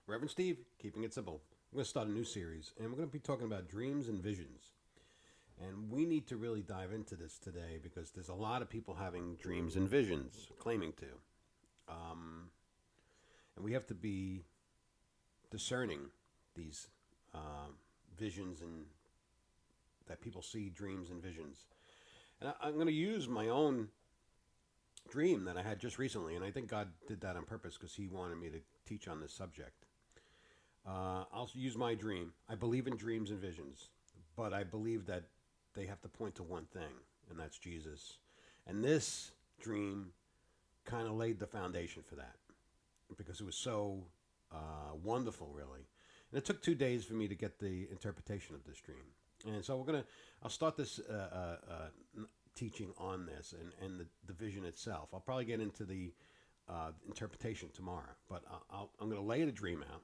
Reverend Steve, keeping it simple. We're going to start a new series, and we're going to be talking about dreams and visions. And we need to really dive into this today because there's a lot of people having dreams and visions, claiming to. Um, and we have to be discerning these visions and that people see dreams and visions. And I'm going to use my own dream that I had just recently, and I think God did that on purpose because He wanted me to teach on this subject. I'll use my dream. I believe in dreams and visions, but I believe that they have to point to one thing, and that's Jesus. And this dream kind of laid the foundation for that because it was so wonderful, really. And it took 2 days for me to get the interpretation of this dream. And so I'll start this teaching on this and the vision itself. I'll probably get into the interpretation tomorrow, but I'm going to lay the dream out,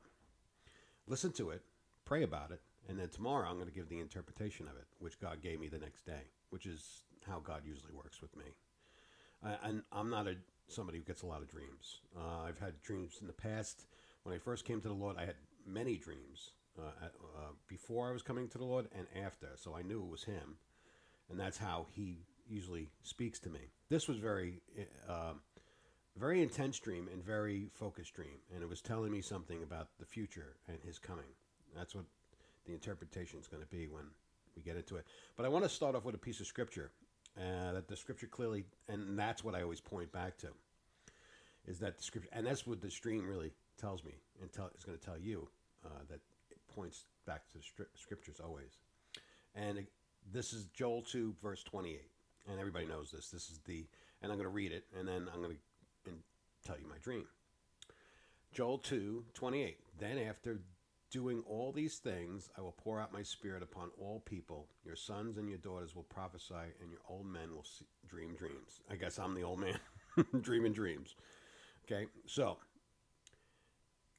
listen to it, pray about it, and then tomorrow I'm going to give the interpretation of it, which God gave me the next day, which is how God usually works with me. And I'm not somebody who gets a lot of dreams. I've had dreams in the past. When I first came to the Lord, I had many dreams before I was coming to the Lord and after, so I knew it was Him, and that's how He usually speaks to me. This was very intense dream and very focused dream, and it was telling me something about the future and His coming. That's what the interpretation is going to be when we get into it. But I want to start off with a piece of scripture that the scripture clearly, and that's what I always point back to, is that the scripture, and that's what this dream really tells me, and is going to tell you that it points back to the scriptures always. And this is Joel 2, verse 28. And everybody knows this. This is and I'm going to read it, and then I'm going to tell you my dream. Joel 2:28. Then after doing all these things, I will pour out my spirit upon all people. Your sons and your daughters will prophesy, and your old men will dream dreams. I guess I'm the old man dreaming dreams. Okay, so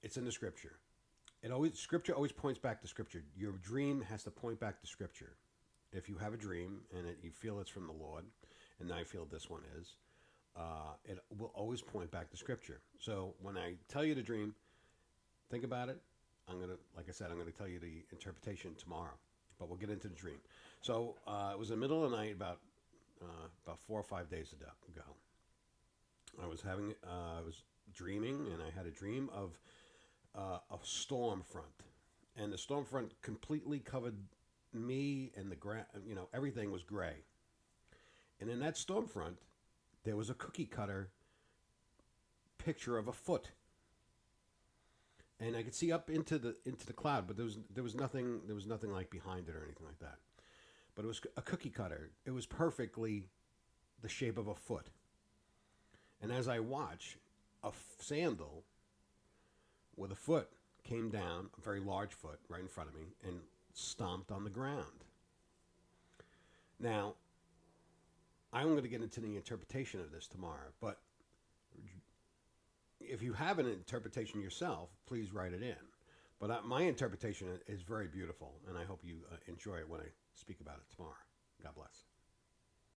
it's in the scripture. Scripture always points back to scripture. Your dream has to point back to scripture. If you have a dream and you feel it's from the Lord, and I feel this one is, it will always point back to scripture. So when I tell you the dream, think about it. Like I said, I'm gonna tell you the interpretation tomorrow, but we'll get into the dream. So it was the middle of the night, about 4 or 5 days ago. I was dreaming, and I had a dream of a storm front, and the storm front completely covered me, and the ground. Everything was gray. And in that storm front, there was a cookie cutter picture of a foot. And I could see up into the cloud, but there was nothing like behind it or anything like that. But it was a cookie cutter. It was perfectly the shape of a foot. And as I watch, a sandal with a foot came down, a very large foot, right in front of me, and stomped on the ground. Now, I'm going to get into the interpretation of this tomorrow, but if you have an interpretation yourself, please write it in. But my interpretation is very beautiful, and I hope you enjoy it when I speak about it tomorrow. God bless.